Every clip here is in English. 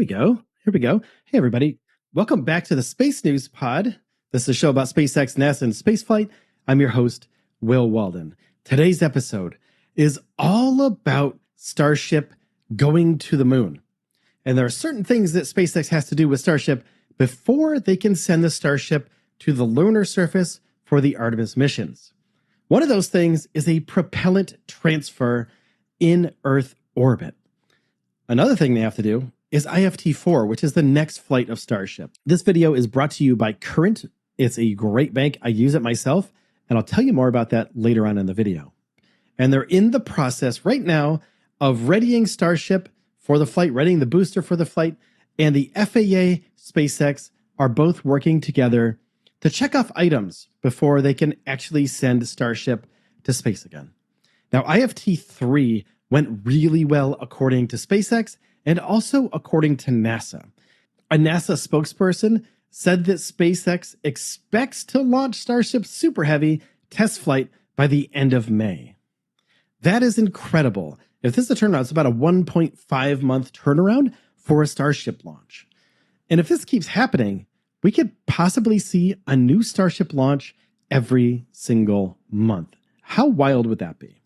we go. Here we go. Hey, everybody. Welcome back to the Space News Pod. This is a show about SpaceX, NASA, and spaceflight. I'm your host, Will Walden. Today's episode is all about Starship going to the moon. And there are certain things that SpaceX has to do with Starship before they can send the Starship to the lunar surface for the Artemis missions. One of those things is a propellant transfer in Earth orbit. Another thing they have to do is IFT-4, which is the next flight of Starship. This video is brought to you by Current. It's a great bank. I use it myself, and I'll tell you more about that later on in the video. And they're in the process right now of readying Starship for the flight, readying the booster for the flight, and the FAA, SpaceX are both working together to check off items before they can actually send Starship to space again. Now, IFT-3 went really well according to SpaceX and also according to NASA. A NASA spokesperson said that SpaceX expects to launch Starship Super Heavy test flight by the end of May. That is incredible. If this is a turnaround, it's about a 1.5 month turnaround for a Starship launch. And if this keeps happening, we could possibly see a new Starship launch every single month. How wild would that be?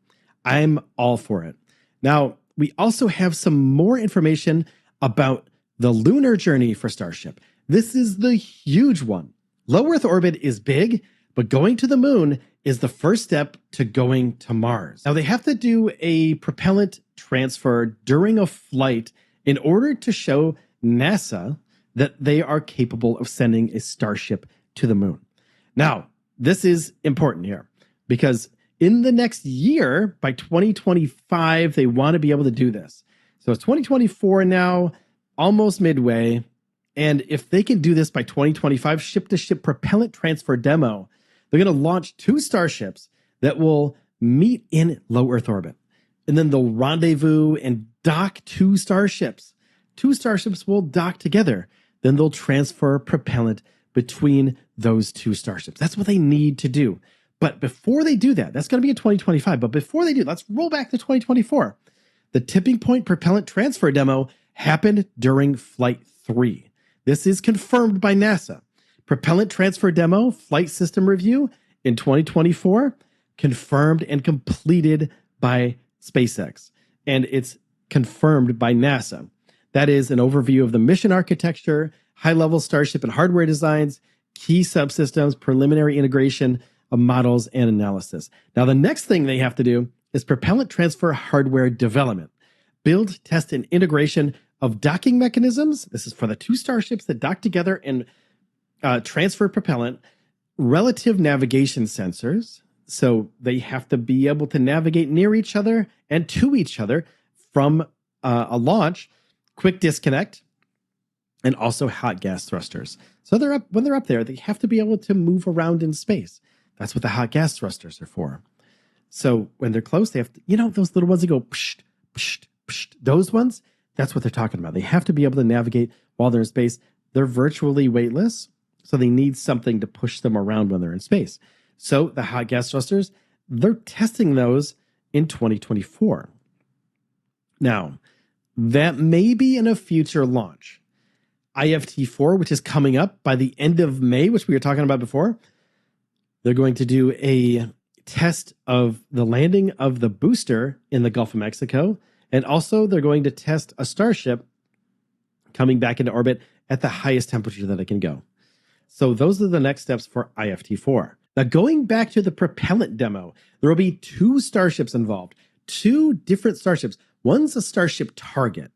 I'm all for it. Now, we also have some more information about the lunar journey for Starship. This is the huge one. Low Earth orbit is big, but going to the moon is the first step to going to Mars. Now, they have to do a propellant transfer during a flight in order to show NASA that they are capable of sending a Starship to the moon. Now, this is important here because in the next year, by 2025, they want to be able to do this. So it's 2024 now, almost midway. And if they can do this by 2025, ship-to-ship propellant transfer demo, they're going to launch 2 Starships that will meet in low Earth orbit. And then they'll rendezvous and dock 2 Starships. 2 Starships will dock together. Then they'll transfer propellant between those 2 Starships. That's what they need to do. But before they do that, that's going to be in 2025. But before they do, let's roll back to 2024. The tipping point propellant transfer demo happened during Flight 3. This is confirmed by NASA. Propellant transfer demo, flight system review in 2024, confirmed and completed by SpaceX. And it's confirmed by NASA. That is an overview of the mission architecture, high-level Starship and hardware designs, key subsystems, preliminary integration of models and analysis. Now, the next thing they have to do is propellant transfer hardware development, build, test, and integration of docking mechanisms. This is for the 2 Starships that dock together and transfer propellant, relative navigation sensors. So they have to be able to navigate near each other and to each other from a launch, quick disconnect, and also hot gas thrusters. So when they're up there, they have to be able to move around in space. That's what the hot gas thrusters are for. So when they're close, they have to, those little ones that go psh, psh, psh, those ones, that's what they're talking about. They have to be able to navigate while they're in space. They're virtually weightless, so they need something to push them around when they're in space. So the hot gas thrusters, they're testing those in 2024. Now, that may be in a future launch. IFT-4, which is coming up by the end of May, which we were talking about before, they're going to do a test of the landing of the booster in the Gulf of Mexico. And also they're going to test a Starship coming back into orbit at the highest temperature that it can go. So those are the next steps for IFT-4. Now, going back to the propellant demo, there will be 2 Starships involved, 2 different Starships. One's a Starship Target.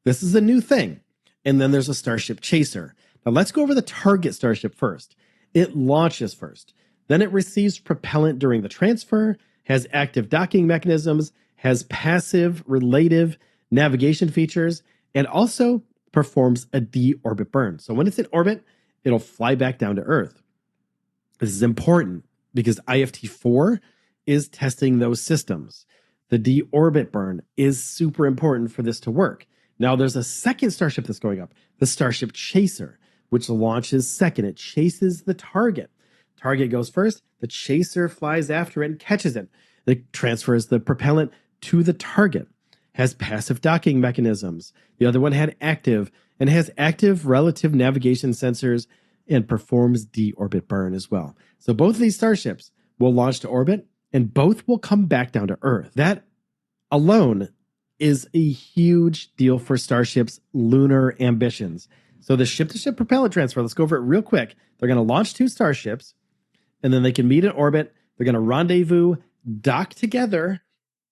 This is a new thing. And then there's a Starship Chaser. Now let's go over the Target Starship first. It launches first. Then it receives propellant during the transfer, has active docking mechanisms, has passive relative navigation features, and also performs a deorbit burn. So when it's in orbit, it'll fly back down to Earth. This is important because IFT-4 is testing those systems. The deorbit burn is super important for this to work. Now there's a second Starship that's going up, the Starship Chaser, which launches second. It chases the target. Target goes first, the Chaser flies after it and catches it. It transfers the propellant to the target, has passive docking mechanisms. The other one had active, and has active relative navigation sensors and performs deorbit burn as well. So both of these starships will launch to orbit and both will come back down to Earth. That alone is a huge deal for Starship's lunar ambitions. So the ship-to-ship propellant transfer, let's go over it real quick. They're going to launch 2 starships, and then they can meet in orbit. They're going to rendezvous, dock together,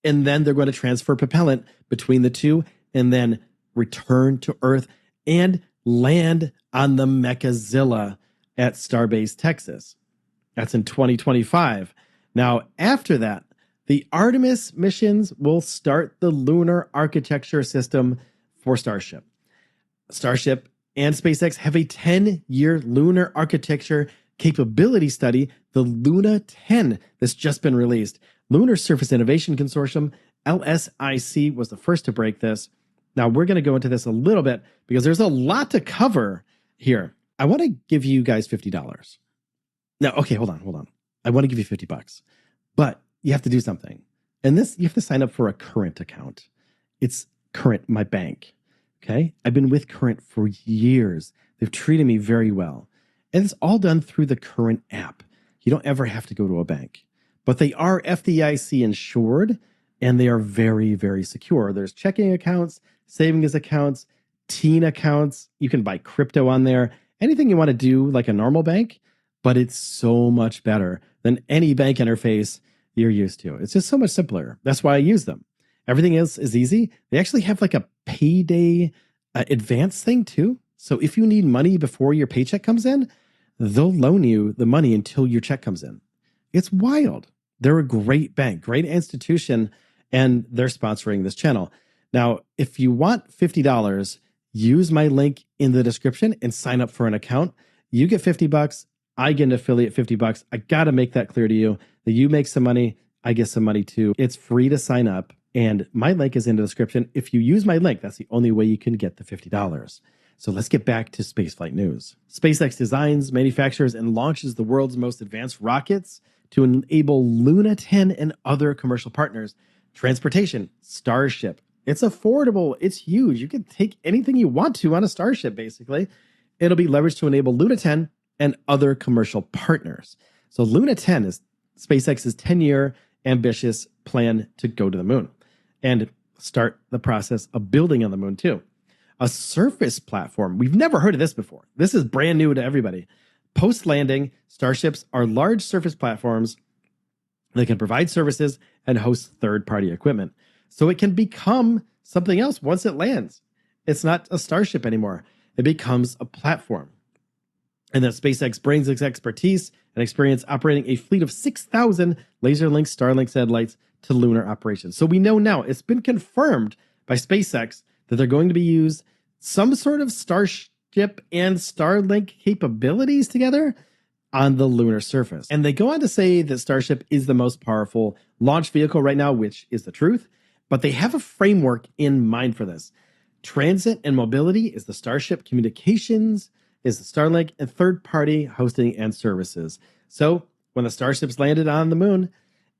and then they're going to transfer propellant between the 2 and then return to Earth and land on the Mechazilla at Starbase, Texas. That's in 2025. Now, after that, the Artemis missions will start the lunar architecture system for Starship. Starship and SpaceX have a 10-year lunar architecture capability study, the Luna 10, that's just been released. Lunar Surface Innovation Consortium, LSIC, was the first to break this. Now, we're going to go into this a little bit because there's a lot to cover here. I want to give you guys $50. Now, okay, hold on. I want to give you $50, but you have to do something. And this, you have to sign up for a Current account. It's Current, my bank. Okay. I've been with Current for years. They've treated me very well. And it's all done through the Current app. You don't ever have to go to a bank. But they are FDIC insured and they are very, very secure. There's checking accounts, savings accounts, teen accounts. You can buy crypto on there. Anything you want to do like a normal bank, but it's so much better than any bank interface you're used to. It's just so much simpler. That's why I use them. Everything else is easy. They actually have like a payday advance thing too. So if you need money before your paycheck comes in, they'll loan you the money until your check comes in. It's wild. They're a great bank, great institution, and they're sponsoring this channel. Now, if you want $50, use my link in the description and sign up for an account. You get $50. I get an affiliate $50. I got to make that clear to you that you make some money. I get some money too. It's free to sign up. And my link is in the description. If you use my link, that's the only way you can get the $50. So let's get back to spaceflight news. SpaceX designs, manufactures, and launches the world's most advanced rockets to enable Luna 10 and other commercial partners. Transportation, Starship. It's affordable. It's huge. You can take anything you want to on a Starship, basically. It'll be leveraged to enable Luna 10 and other commercial partners. So Luna 10 is SpaceX's 10-year ambitious plan to go to the moon and start the process of building on the moon too. A surface platform. We've never heard of this before. This is brand new to everybody. Post-landing, starships are large surface platforms that can provide services and host third-party equipment. So it can become something else once it lands. It's not a starship anymore. It becomes a platform. And that SpaceX brings its expertise and experience operating a fleet of 6,000 laser-linked Starlink satellites to lunar operations. So we know now, it's been confirmed by SpaceX that they're going to be used some sort of Starship and Starlink capabilities together on the lunar surface. And they go on to say that Starship is the most powerful launch vehicle right now, which is the truth, but they have a framework in mind for this. Transit and mobility is the Starship, communications is the Starlink, and third-party hosting and services. So when the Starship's landed on the moon,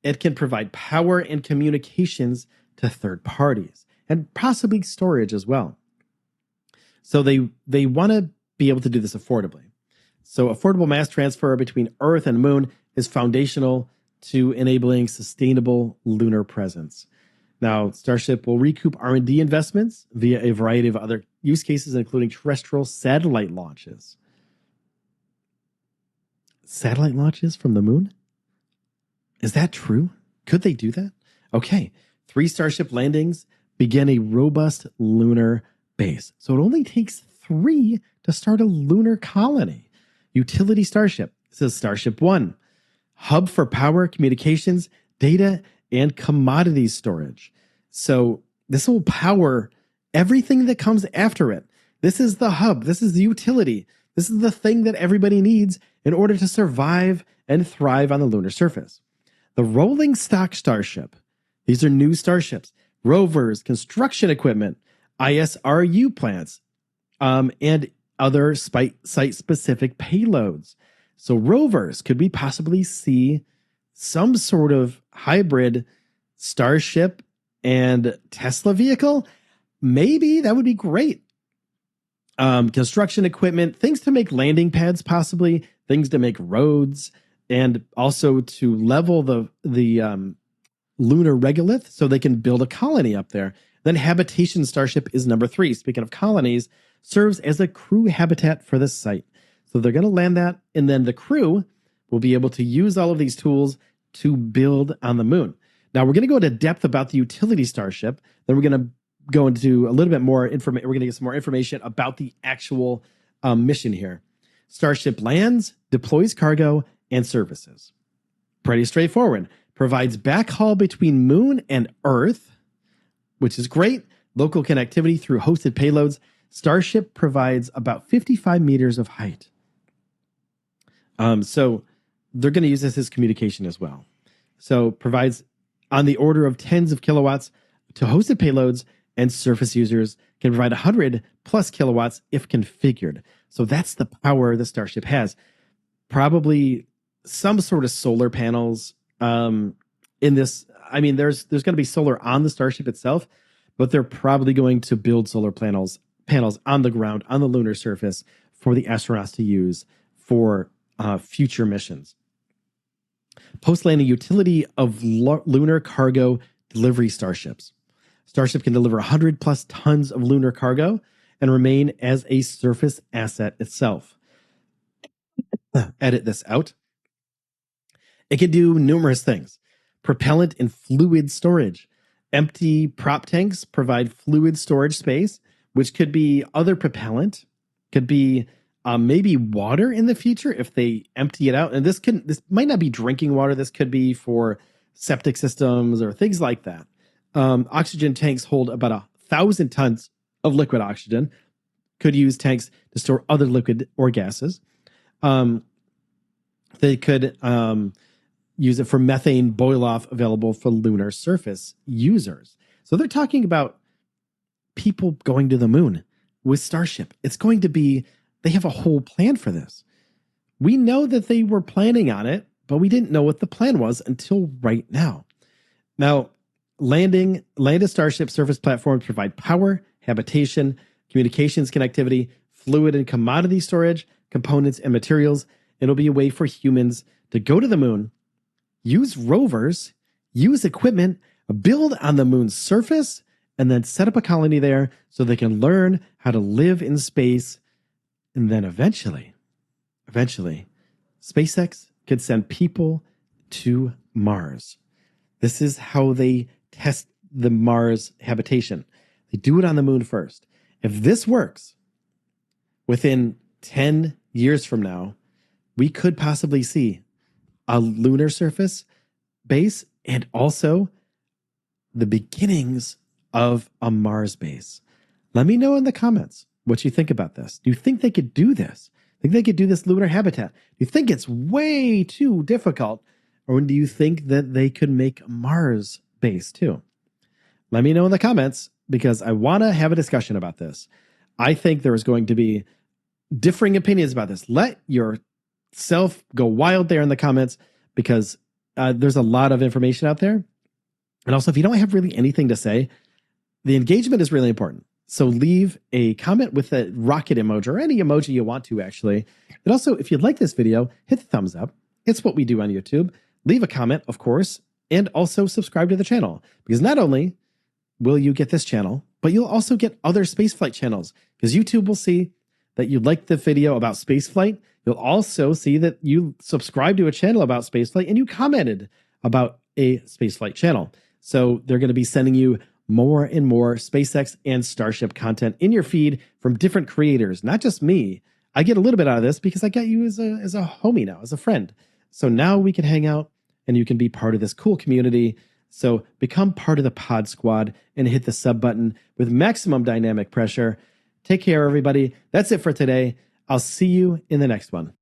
it can provide power and communications to third parties and possibly storage as well. So they want to be able to do this affordably. So affordable mass transfer between Earth and Moon is foundational to enabling sustainable lunar presence. Now, Starship will recoup R&D investments via a variety of other use cases, including terrestrial satellite launches. Satellite launches from the moon? Is that true? Could they do that? Okay, 3 Starship landings begin a robust lunar base. So it only takes 3 to start a lunar colony. Utility Starship. This is Starship 1. Hub for power, communications, data, and commodities storage. So this will power everything that comes after it. This is the hub. This is the utility. This is the thing that everybody needs in order to survive and thrive on the lunar surface. The rolling stock Starship. These are new starships, rovers, construction equipment, ISRU plants, and other site-specific payloads. So rovers, could we possibly see some sort of hybrid Starship and Tesla vehicle? Maybe. That would be great. construction equipment, things to make landing pads, possibly things to make roads, and also to level the lunar regolith so they can build a colony up there. Then habitation Starship is number 3. Speaking of colonies, serves as a crew habitat for the site. So they're going to land that, and then the crew will be able to use all of these tools to build on the moon. Now we're going to go into depth about the utility Starship. Then we're going to go into a little bit more information. We're going to get some more information about the actual mission here. Starship lands, deploys cargo, and services. Pretty straightforward. Provides backhaul between Moon and Earth, which is great. Local connectivity through hosted payloads. Starship provides about 55 meters of height. So they're going to use this as communication as well. So provides on the order of tens of kilowatts to hosted payloads, and surface users can provide 100 plus kilowatts if configured. So that's the power the Starship has. Probably some sort of solar panels in this. I mean, there's going to be solar on the Starship itself, but they're probably going to build solar panels on the ground, on the lunar surface for the astronauts to use for future missions. Post-landing utility of lunar cargo delivery starships. Starship can deliver 100 plus tons of lunar cargo and remain as a surface asset itself. Edit this out. It can do numerous things. Propellant and fluid storage. Empty prop tanks provide fluid storage space, which could be other propellant, could be maybe water in the future if they empty it out. And this might not be drinking water. This could be for septic systems or things like that. Oxygen tanks hold about 1,000 tons of liquid oxygen. Could use tanks to store other liquid or gases. They could use it for methane boil off available for lunar surface users. So they're talking about people going to the moon with Starship. It's going to be, they have a whole plan for this. We know that they were planning on it, but we didn't know what the plan was until right now. Now, landed Starship surface platforms provide power, habitation, communications connectivity, fluid and commodity storage, components and materials. It'll be a way for humans to go to the moon, use rovers, use equipment, build on the moon's surface, and then set up a colony there so they can learn how to live in space. And then eventually, SpaceX could send people to Mars. This is how they test the Mars habitation. They do it on the moon first. If this works, within 10 years from now, we could possibly see a lunar surface base and also the beginnings of a Mars base. Let me know in the comments what you think about this. Do you think they could do this? Think they could do this lunar habitat? Do you think it's way too difficult? Or do you think that they could make a Mars base too? Let me know in the comments because I want to have a discussion about this. I think there is going to be differing opinions about this. Let yourself go wild there in the comments because there's a lot of information out there. And also, if you don't have really anything to say, the engagement is really important. So leave a comment with a rocket emoji or any emoji you want to, actually. And also, if you like this video, hit the thumbs up. It's what we do on YouTube. Leave a comment, of course, and also subscribe to the channel. Because not only will you get this channel, but you'll also get other spaceflight channels. Because YouTube will see that you liked the video about spaceflight. You'll also see that you subscribe to a channel about spaceflight and you commented about a spaceflight channel. So they're going to be sending you more and more SpaceX and Starship content in your feed from different creators, not just me. I get a little bit out of this because I got you as a homie now, as a friend. So now we can hang out and you can be part of this cool community. So become part of the pod squad and hit the sub button with maximum dynamic pressure. Take care, everybody. That's it for today. I'll see you in the next one.